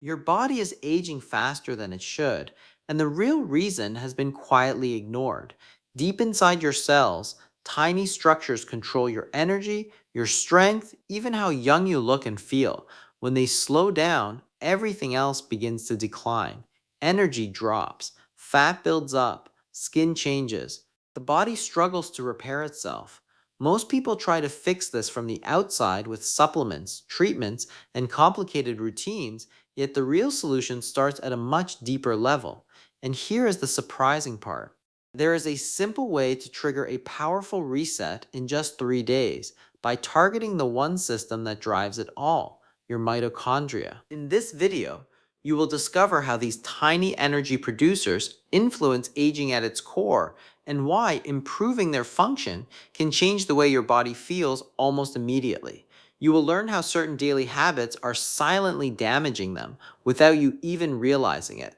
Your body is aging faster than it should, and the real reason has been quietly ignored. Deep inside your cells, tiny structures control your energy, your strength, even how young you look and feel. When they slow down, everything else begins to decline. Energy drops, fat builds up, skin changes. The body struggles to repair itself. Most people try to fix this from the outside with supplements, treatments, and complicated routines. Yet the real solution starts at a much deeper level. And here is the surprising part. There is a simple way to trigger a powerful reset in just 3 days by targeting the one system that drives it all, your mitochondria. In this video, you will discover how these tiny energy producers influence aging at its core and why improving their function can change the way your body feels almost immediately. You will learn how certain daily habits are silently damaging them without you even realizing it.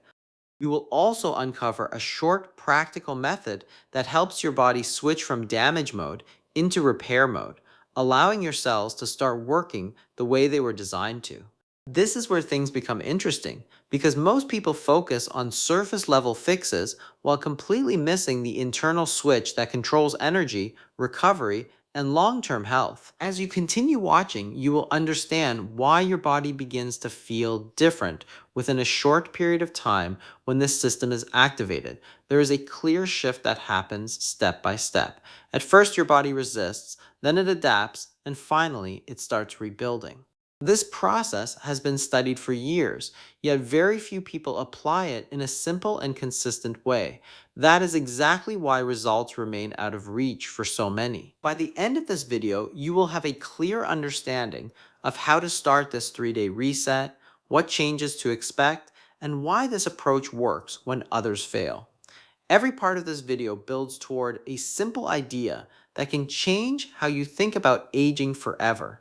You will also uncover a short, practical method that helps your body switch from damage mode into repair mode, allowing your cells to start working the way they were designed to. This is where things become interesting because most people focus on surface level fixes while completely missing the internal switch that controls energy, recovery, and long-term health. As you continue watching, you will understand why your body begins to feel different within a short period of time when this system is activated. There is a clear shift that happens step by step. At first, your body resists, then it adapts, and finally, it starts rebuilding. This process has been studied for years, yet very few people apply it in a simple and consistent way. That is exactly why results remain out of reach for so many. By the end of this video, you will have a clear understanding of how to start this 3-day reset, what changes to expect, and why this approach works when others fail. Every part of this video builds toward a simple idea that can change how you think about aging forever.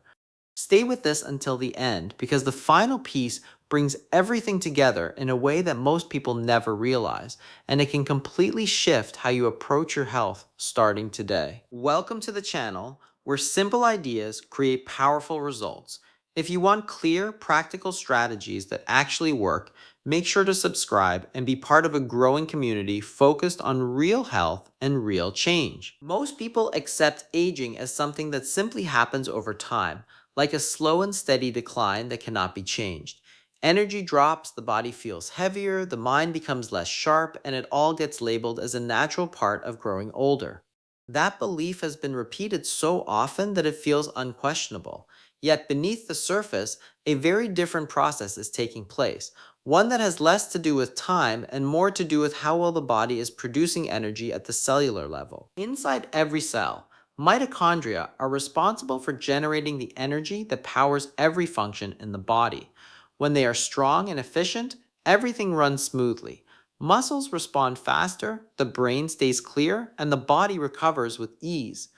Stay with this until the end because the final piece brings everything together in a way that most people never realize, and it can completely shift how you approach your health starting today. Welcome to the channel where simple ideas create powerful results. If you want clear, practical strategies that actually work, make sure to subscribe and be part of a growing community focused on real health and real change. Most people accept aging as something that simply happens over time, like a slow and steady decline that cannot be changed. Energy drops, the body feels heavier, the mind becomes less sharp, and it all gets labeled as a natural part of growing older. That belief has been repeated so often that it feels unquestionable. Yet beneath the surface, a very different process is taking place, one that has less to do with time and more to do with how well the body is producing energy at the cellular level. Inside every cell, mitochondria are responsible for generating the energy that powers every function in the body. When they are strong and efficient, everything runs smoothly. Muscles respond faster, the brain stays clear, and the body recovers with ease.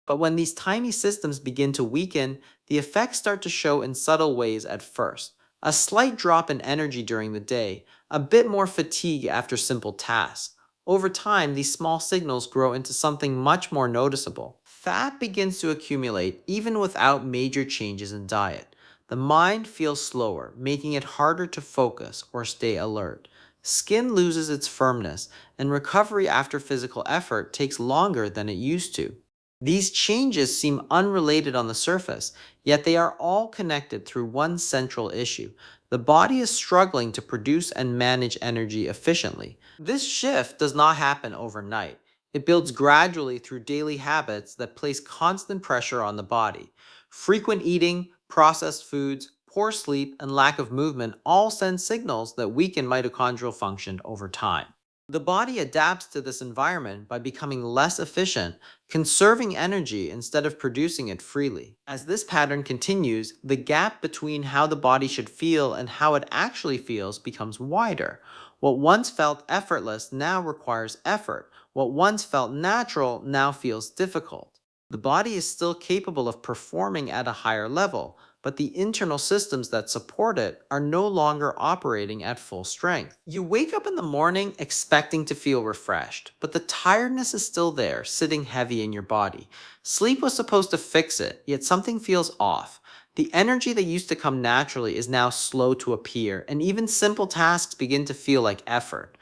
But when these tiny systems begin to weaken, the effects start to show in subtle ways at first. A slight drop in energy during the day, a bit more fatigue after simple tasks. Over time, these small signals grow into something much more noticeable. Fat begins to accumulate even without major changes in diet. The mind feels slower, making it harder to focus or stay alert. Skin loses its firmness, and recovery after physical effort takes longer than it used to. These changes seem unrelated on the surface, yet they are all connected through one central issue. The body is struggling to produce and manage energy efficiently. This shift does not happen overnight. It builds gradually through daily habits that place constant pressure on the body. Frequent eating, processed foods, poor sleep, and lack of movement all send signals that weaken mitochondrial function over time. The body adapts to this environment by becoming less efficient, conserving energy instead of producing it freely. As this pattern continues, the gap between how the body should feel and how it actually feels becomes wider. What once felt effortless now requires effort. What once felt natural now feels difficult. The body is still capable of performing at a higher level, but the internal systems that support it are no longer operating at full strength. You wake up in the morning expecting to feel refreshed, but the tiredness is still there, sitting heavy in your body. Sleep was supposed to fix it, yet something feels off. The energy that used to come naturally is now slow to appear, and even simple tasks begin to feel like effort.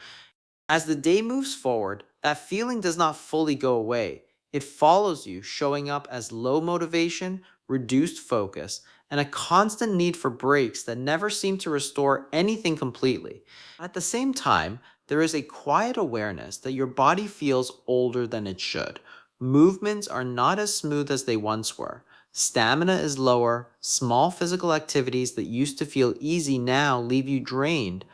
As the day moves forward, that feeling does not fully go away. It follows you, showing up as low motivation, reduced focus, and a constant need for breaks that never seem to restore anything completely. At the same time, there is a quiet awareness that your body feels older than it should. Movements are not as smooth as they once were. Stamina is lower. Small physical activities that used to feel easy now leave you drained.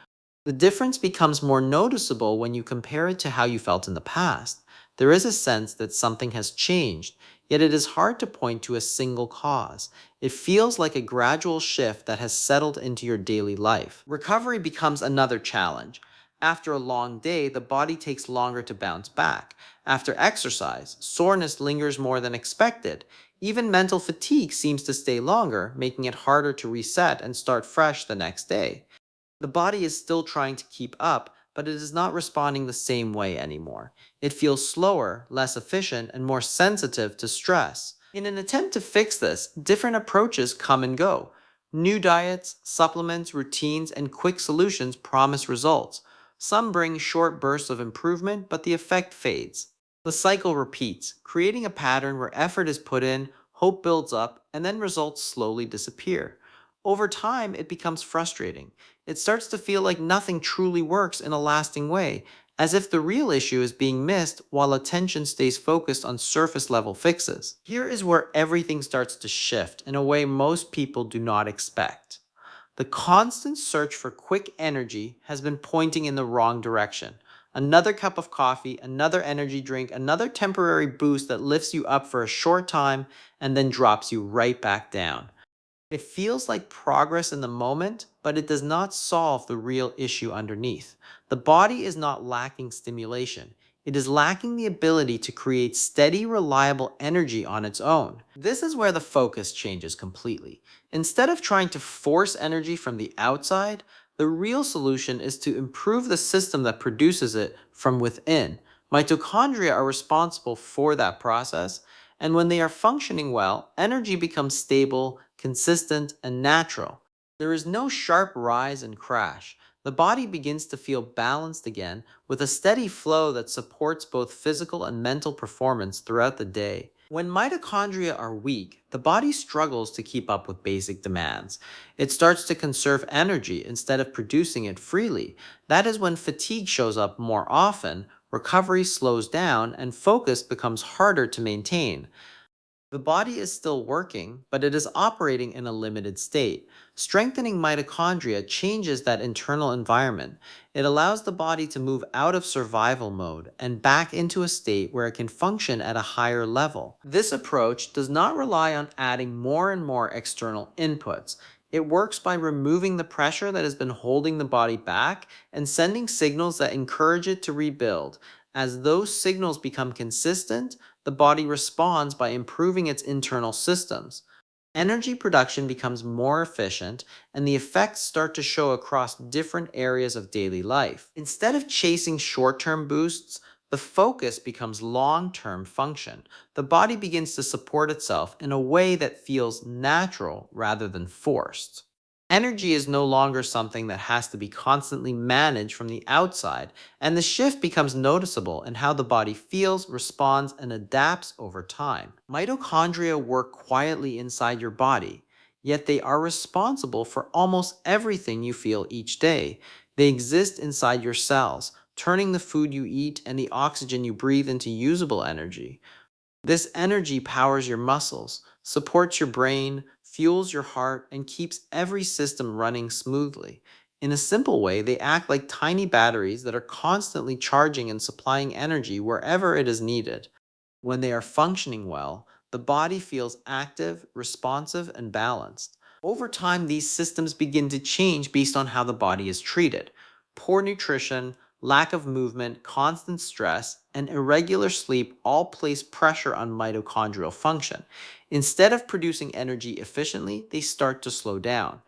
The difference becomes more noticeable when you compare it to how you felt in the past. There is a sense that something has changed, yet it is hard to point to a single cause. It feels like a gradual shift that has settled into your daily life. Recovery becomes another challenge. After a long day, the body takes longer to bounce back. After exercise, soreness lingers more than expected. Even mental fatigue seems to stay longer, making it harder to reset and start fresh the next day. The body is still trying to keep up, but it is not responding the same way anymore. It feels slower, less efficient, and more sensitive to stress. In an attempt to fix this, different approaches come and go. New diets, supplements, routines, and quick solutions promise results. Some bring short bursts of improvement, but the effect fades. The cycle repeats, creating a pattern where effort is put in, hope builds up, and then results slowly disappear. Over time, it becomes frustrating. It starts to feel like nothing truly works in a lasting way, as if the real issue is being missed while attention stays focused on surface level fixes. Here is where everything starts to shift in a way most people do not expect. The constant search for quick energy has been pointing in the wrong direction. Another cup of coffee, another energy drink, another temporary boost that lifts you up for a short time and then drops you right back down. It feels like progress in the moment, but it does not solve the real issue underneath. The body is not lacking stimulation. It is lacking the ability to create steady, reliable energy on its own. This is where the focus changes completely. Instead of trying to force energy from the outside, the real solution is to improve the system that produces it from within. Mitochondria are responsible for that process, and when they are functioning well, energy becomes stable, consistent, and natural. There is no sharp rise and crash. The body begins to feel balanced again with a steady flow that supports both physical and mental performance throughout the day. When mitochondria are weak, the body struggles to keep up with basic demands. It starts to conserve energy instead of producing it freely. That is when fatigue shows up more often, recovery slows down, and focus becomes harder to maintain. The body is still working, but it is operating in a limited state. Strengthening mitochondria changes that internal environment. It allows the body to move out of survival mode and back into a state where it can function at a higher level. This approach does not rely on adding more and more external inputs. It works by removing the pressure that has been holding the body back and sending signals that encourage it to rebuild. As those signals become consistent, the body responds by improving its internal systems. Energy production becomes more efficient, and the effects start to show across different areas of daily life. Instead of chasing short term boosts, the focus becomes long term function. The body begins to support itself in a way that feels natural rather than forced. Energy is no longer something that has to be constantly managed from the outside, and the shift becomes noticeable in how the body feels, responds, and adapts over time. Mitochondria work quietly inside your body, yet they are responsible for almost everything you feel each day. They exist inside your cells, turning the food you eat and the oxygen you breathe into usable energy. This energy powers your muscles, supports your brain, fuels your heart, and keeps every system running smoothly. In a simple way, they act like tiny batteries that are constantly charging and supplying energy wherever it is needed. When they are functioning well, the body feels active, responsive, and balanced. Over time, these systems begin to change based on how the body is treated. Poor nutrition, lack of movement, constant stress, and irregular sleep all place pressure on mitochondrial function. Instead of producing energy efficiently, they start to slow down.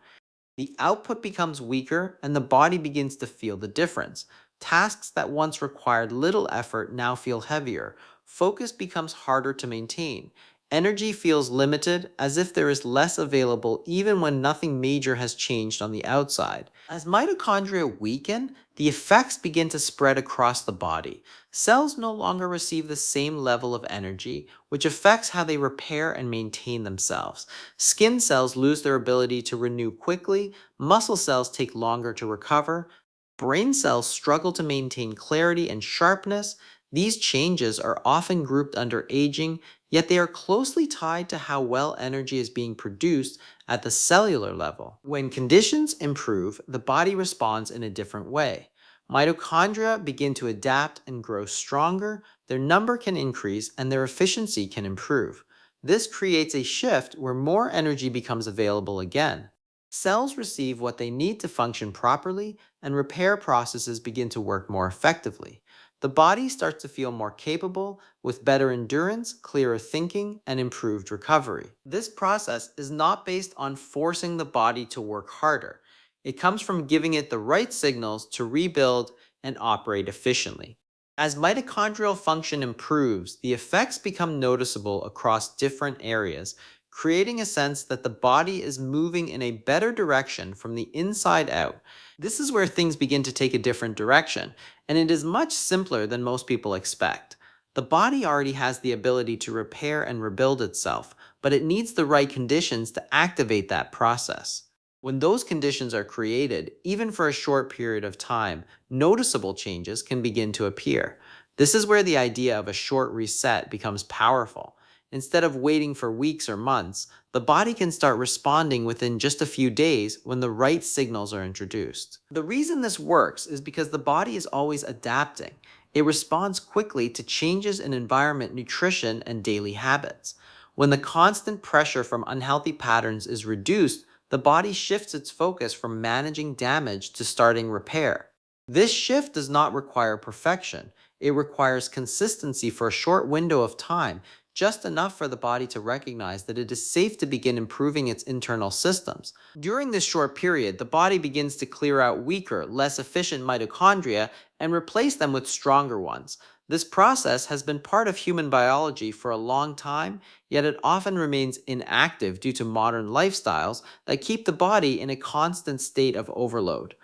The output becomes weaker, and the body begins to feel the difference. Tasks that once required little effort now feel heavier. Focus becomes harder to maintain. Energy feels limited, as if there is less available even when nothing major has changed on the outside. As mitochondria weaken, the effects begin to spread across the body. Cells no longer receive the same level of energy, which affects how they repair and maintain themselves. Skin cells lose their ability to renew quickly, muscle cells take longer to recover, brain cells struggle to maintain clarity and sharpness. These changes are often grouped under aging, yet they are closely tied to how well energy is being produced at the cellular level. When conditions improve, the body responds in a different way. Mitochondria begin to adapt and grow stronger, their number can increase, and their efficiency can improve. This creates a shift where more energy becomes available again. Cells receive what they need to function properly, and repair processes begin to work more effectively. The body starts to feel more capable, with better endurance, clearer thinking, and improved recovery. This process is not based on forcing the body to work harder. It comes from giving it the right signals to rebuild and operate efficiently. As mitochondrial function improves, the effects become noticeable across different areas, creating a sense that the body is moving in a better direction from the inside out. This is where things begin to take a different direction, and it is much simpler than most people expect. The body already has the ability to repair and rebuild itself, but it needs the right conditions to activate that process. When those conditions are created, even for a short period of time, noticeable changes can begin to appear. This is where the idea of a short reset becomes powerful. Instead of waiting for weeks or months, the body can start responding within just a few days when the right signals are introduced. The reason this works is because the body is always adapting. It responds quickly to changes in environment, nutrition, and daily habits. When the constant pressure from unhealthy patterns is reduced, the body shifts its focus from managing damage to starting repair. This shift does not require perfection. It requires consistency for a short window of time, just enough for the body to recognize that it is safe to begin improving its internal systems. During this short period, the body begins to clear out weaker, less efficient mitochondria and replace them with stronger ones. This process has been part of human biology for a long time, yet it often remains inactive due to modern lifestyles that keep the body in a constant state of overload.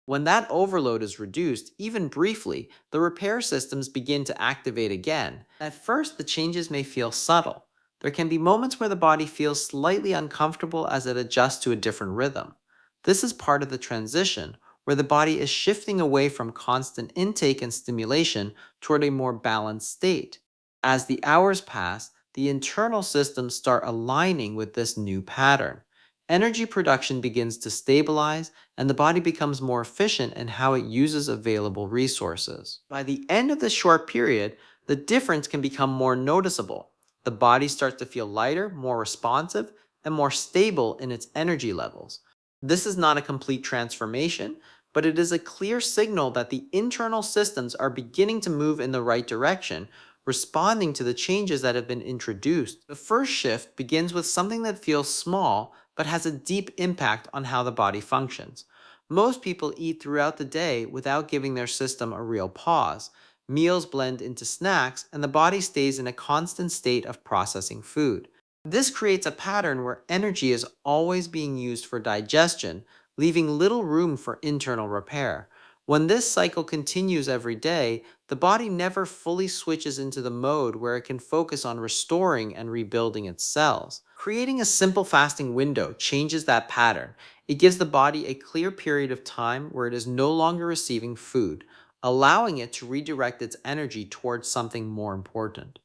When that overload is reduced, even briefly, the repair systems begin to activate again. At first, the changes may feel subtle. There can be moments where the body feels slightly uncomfortable as it adjusts to a different rhythm. This is part of the transition, where the body is shifting away from constant intake and stimulation toward a more balanced state. As the hours pass, the internal systems start aligning with this new pattern. Energy production begins to stabilize, and the body becomes more efficient in how it uses available resources. By the end of this short period, the difference can become more noticeable. The body starts to feel lighter, more responsive, and more stable in its energy levels. This is not a complete transformation, but it is a clear signal that the internal systems are beginning to move in the right direction, responding to the changes that have been introduced. The first shift begins with something that feels small but has a deep impact on how the body functions. Most people eat throughout the day without giving their system a real pause. Meals blend into snacks, and the body stays in a constant state of processing food. This creates a pattern where energy is always being used for digestion, leaving little room for internal repair. When this cycle continues every day, the body never fully switches into the mode where it can focus on restoring and rebuilding its cells. Creating a simple fasting window changes that pattern. It gives the body a clear period of time where it is no longer receiving food, allowing it to redirect its energy towards something more important.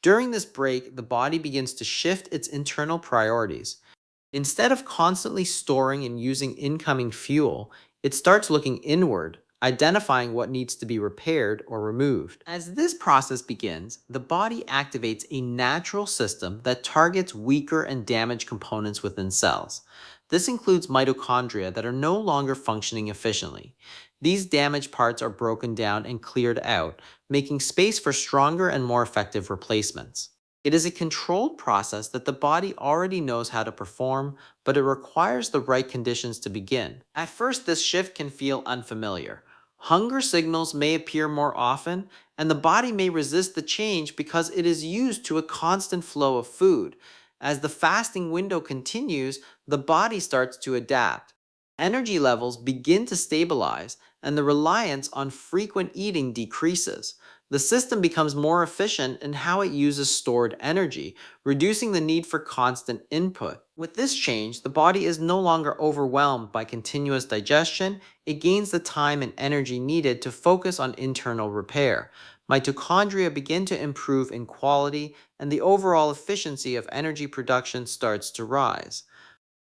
During this break, the body begins to shift its internal priorities. Instead of constantly storing and using incoming fuel, it starts looking inward, identifying what needs to be repaired or removed. As this process begins, the body activates a natural system that targets weaker and damaged components within cells. This includes mitochondria that are no longer functioning efficiently. These damaged parts are broken down and cleared out, making space for stronger and more effective replacements. It is a controlled process that the body already knows how to perform, but it requires the right conditions to begin. At first, this shift can feel unfamiliar. Hunger signals may appear more often, and the body may resist the change because it is used to a constant flow of food. As the fasting window continues, the body starts to adapt. Energy levels begin to stabilize, and the reliance on frequent eating decreases. The system becomes more efficient in how it uses stored energy, reducing the need for constant input. With this change, the body is no longer overwhelmed by continuous digestion. It gains the time and energy needed to focus on internal repair. Mitochondria begin to improve in quality, and the overall efficiency of energy production starts to rise.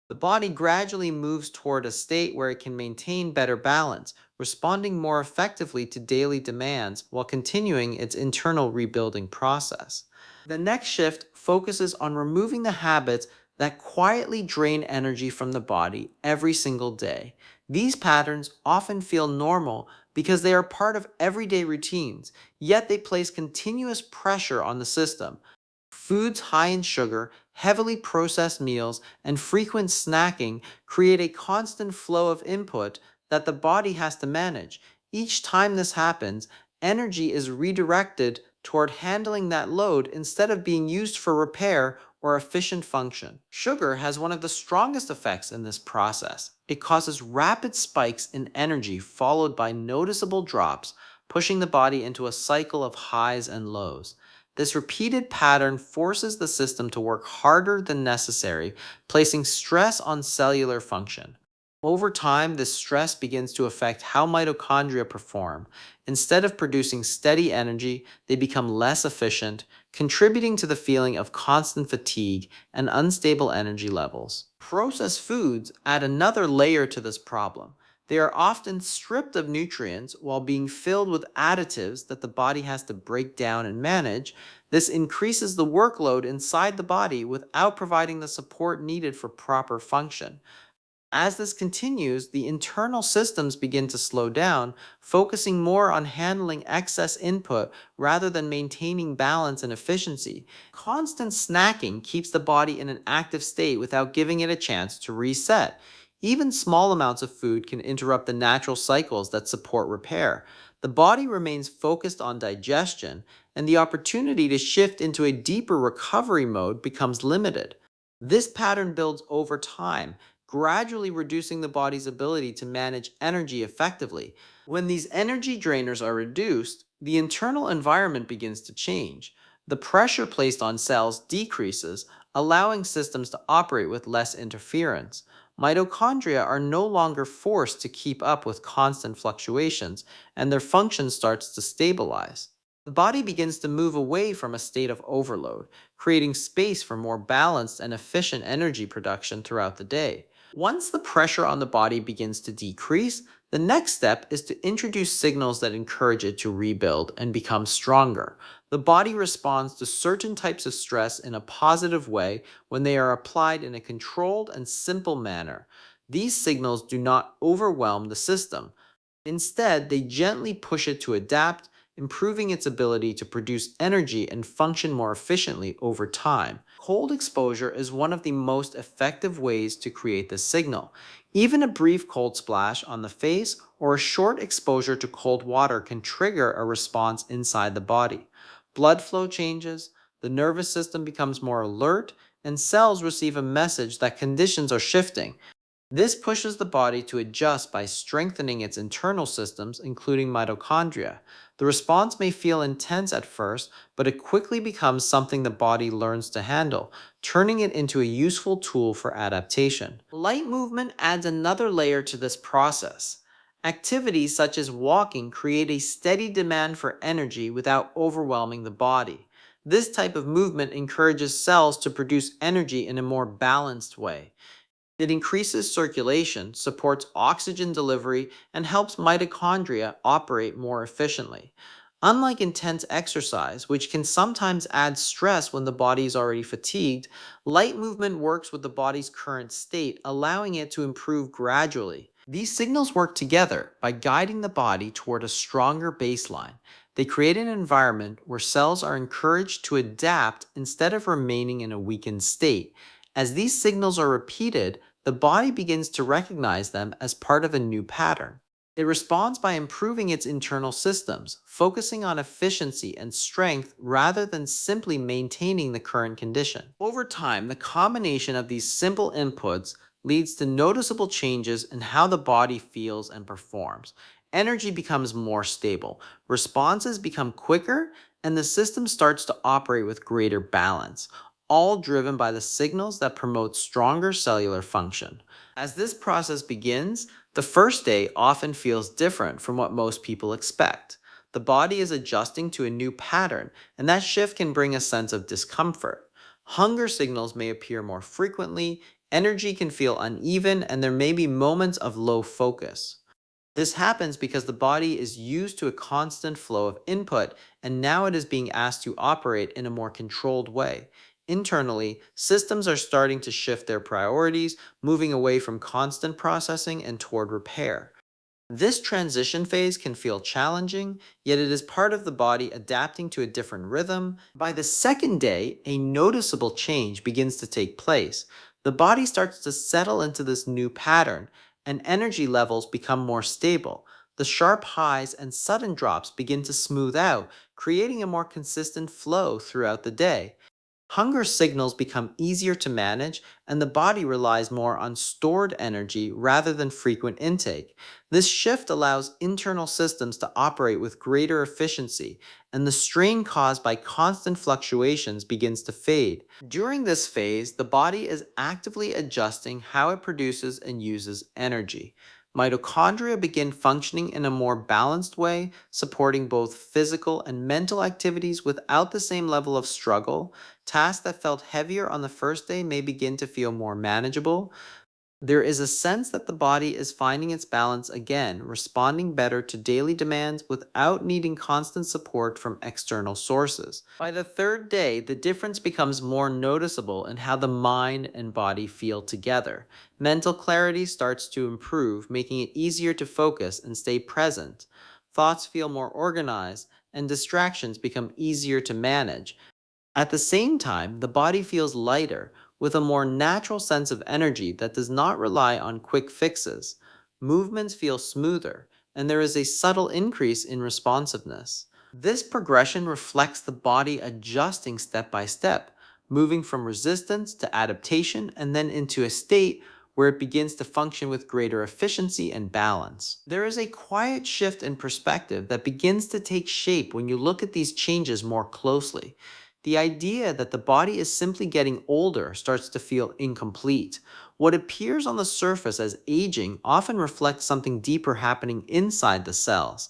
The body gradually moves toward a state where it can maintain better balance, responding more effectively to daily demands while continuing its internal rebuilding process. The next shift focuses on removing the habits that quietly drain energy from the body every single day. These patterns often feel normal because they are part of everyday routines, yet they place continuous pressure on the system. Foods high in sugar, heavily processed meals, and frequent snacking create a constant flow of input that the body has to manage. Each time this happens, energy is redirected toward handling that load instead of being used for repair or efficient function. Sugar has one of the strongest effects in this process. It causes rapid spikes in energy followed by noticeable drops, pushing the body into a cycle of highs and lows. This repeated pattern forces the system to work harder than necessary, placing stress on cellular function. Over time, this stress begins to affect how mitochondria perform. Instead of producing steady energy, they become less efficient, contributing to the feeling of constant fatigue and unstable energy levels. Processed foods add another layer to this problem. They are often stripped of nutrients while being filled with additives that the body has to break down and manage. This increases the workload inside the body without providing the support needed for proper function. As this continues, the internal systems begin to slow down, focusing more on handling excess input rather than maintaining balance and efficiency. Constant snacking keeps the body in an active state without giving it a chance to reset. Even small amounts of food can interrupt the natural cycles that support repair. The body remains focused on digestion, and the opportunity to shift into a deeper recovery mode becomes limited. This pattern builds over time, gradually reducing the body's ability to manage energy effectively. When these energy drainers are reduced, the internal environment begins to change. The pressure placed on cells decreases, allowing systems to operate with less interference. Mitochondria are no longer forced to keep up with constant fluctuations, and their function starts to stabilize. The body begins to move away from a state of overload, creating space for more balanced and efficient energy production throughout the day. Once the pressure on the body begins to decrease, the next step is to introduce signals that encourage it to rebuild and become stronger. The body responds to certain types of stress in a positive way when they are applied in a controlled and simple manner. These signals do not overwhelm the system. Instead, they gently push it to adapt, improving its ability to produce energy and function more efficiently over time. Cold exposure is one of the most effective ways to create this signal. Even a brief cold splash on the face or a short exposure to cold water can trigger a response inside the body. Blood flow changes, the nervous system becomes more alert, and cells receive a message that conditions are shifting. This pushes the body to adjust by strengthening its internal systems, including mitochondria. The response may feel intense at first, but it quickly becomes something the body learns to handle, turning it into a useful tool for adaptation. Light movement adds another layer to this process. Activities such as walking create a steady demand for energy without overwhelming the body. This type of movement encourages cells to produce energy in a more balanced way. It increases circulation, supports oxygen delivery, and helps mitochondria operate more efficiently. Unlike intense exercise, which can sometimes add stress when the body is already fatigued, light movement works with the body's current state, allowing it to improve gradually. These signals work together by guiding the body toward a stronger baseline. They create an environment where cells are encouraged to adapt instead of remaining in a weakened state. As these signals are repeated, the body begins to recognize them as part of a new pattern. It responds by improving its internal systems, focusing on efficiency and strength rather than simply maintaining the current condition. Over time, the combination of these simple inputs leads to noticeable changes in how the body feels and performs. Energy becomes more stable, responses become quicker, and the system starts to operate with greater balance, all driven by the signals that promote stronger cellular function. As this process begins, the first day often feels different from what most people expect. The body is adjusting to a new pattern, and that shift can bring a sense of discomfort. Hunger signals may appear more frequently, energy can feel uneven, and there may be moments of low focus. This happens because the body is used to a constant flow of input, and now it is being asked to operate in a more controlled way. Internally, systems are starting to shift their priorities, moving away from constant processing and toward repair. This transition phase can feel challenging, yet it is part of the body adapting to a different rhythm. By the second day, a noticeable change begins to take place. The body starts to settle into this new pattern, and energy levels become more stable. The sharp highs and sudden drops begin to smooth out, creating a more consistent flow throughout the day. Hunger signals become easier to manage, and the body relies more on stored energy rather than frequent intake. This shift allows internal systems to operate with greater efficiency, and the strain caused by constant fluctuations begins to fade. During this phase, the body is actively adjusting how it produces and uses energy. Mitochondria begin functioning in a more balanced way, supporting both physical and mental activities without the same level of struggle. Tasks that felt heavier on the first day may begin to feel more manageable. There is a sense that the body is finding its balance again, responding better to daily demands without needing constant support from external sources. By the third day, the difference becomes more noticeable in how the mind and body feel together. Mental clarity starts to improve, making it easier to focus and stay present. Thoughts feel more organized, and distractions become easier to manage. At the same time, the body feels lighter, with a more natural sense of energy that does not rely on quick fixes. Movements feel smoother, and there is a subtle increase in responsiveness. This progression reflects the body adjusting step by step, moving from resistance to adaptation and then into a state where it begins to function with greater efficiency and balance. There is a quiet shift in perspective that begins to take shape when you look at these changes more closely. The idea that the body is simply getting older starts to feel incomplete. What appears on the surface as aging often reflects something deeper happening inside the cells.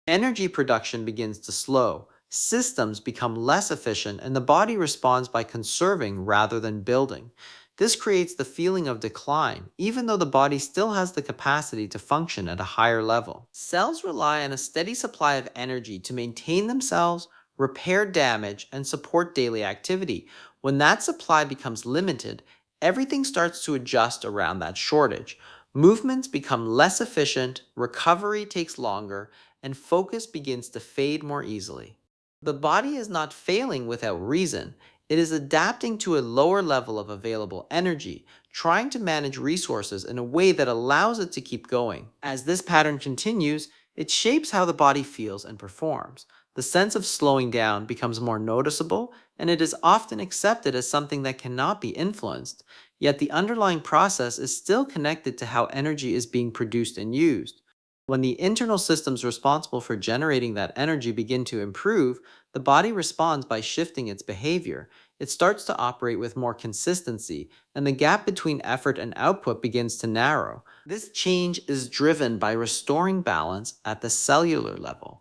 Energy production begins to slow, systems become less efficient, and the body responds by conserving rather than building. This creates the feeling of decline, even though the body still has the capacity to function at a higher level. Cells rely on a steady supply of energy to maintain themselves, repair damage, and support daily activity. When that supply becomes limited, everything starts to adjust around that shortage. Movements become less efficient, recovery takes longer, and focus begins to fade more easily. The body is not failing without reason. It is adapting to a lower level of available energy, trying to manage resources in a way that allows it to keep going. As this pattern continues, it shapes how the body feels and performs. The sense of slowing down becomes more noticeable, and it is often accepted as something that cannot be influenced. Yet the underlying process is still connected to how energy is being produced and used. When the internal systems responsible for generating that energy begin to improve, the body responds by shifting its behavior. It starts to operate with more consistency, and the gap between effort and output begins to narrow. This change is driven by restoring balance at the cellular level.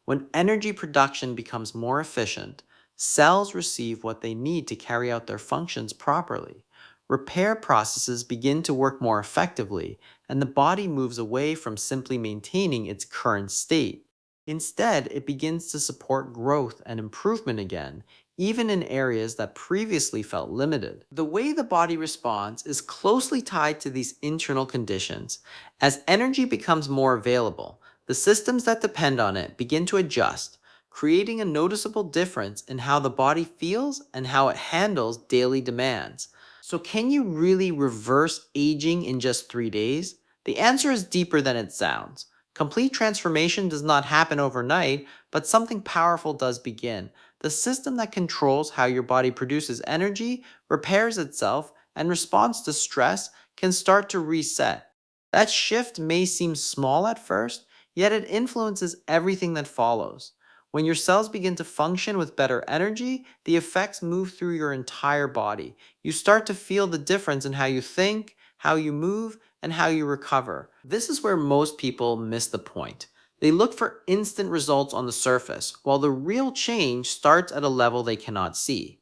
When energy production becomes more efficient, cells receive what they need to carry out their functions properly. Repair processes begin to work more effectively, and the body moves away from simply maintaining its current state. Instead, it begins to support growth and improvement again, even in areas that previously felt limited. The way the body responds is closely tied to these internal conditions. As energy becomes more available, the systems that depend on it begin to adjust, creating a noticeable difference in how the body feels and how it handles daily demands. So, can you really reverse aging in just 3 days? The answer is deeper than it sounds. Complete transformation does not happen overnight, but something powerful does begin. The system that controls how your body produces energy, repairs itself, and responds to stress can start to reset. That shift may seem small at first, yet it influences everything that follows. When your cells begin to function with better energy, the effects move through your entire body. You start to feel the difference in how you think, how you move, and how you recover. This is where most people miss the point. They look for instant results on the surface, while the real change starts at a level they cannot see.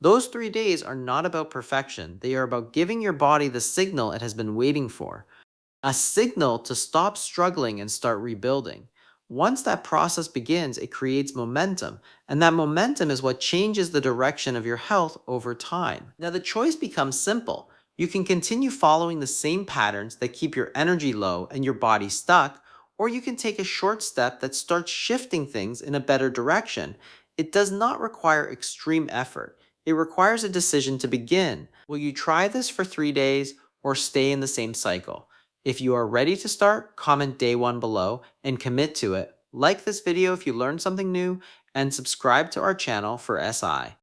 Those 3 days are not about perfection, they are about giving your body the signal it has been waiting for, a signal to stop struggling and start rebuilding. Once that process begins, it creates momentum, and that momentum is what changes the direction of your health over time. Now, the choice becomes simple. You can continue following the same patterns that keep your energy low and your body stuck, or you can take a short step that starts shifting things in a better direction. It does not require extreme effort. It requires a decision to begin. Will you try this for 3 days or stay in the same cycle? If you are ready to start, comment day one below and commit to it. Like this video if you learned something new, and subscribe to our channel for SI.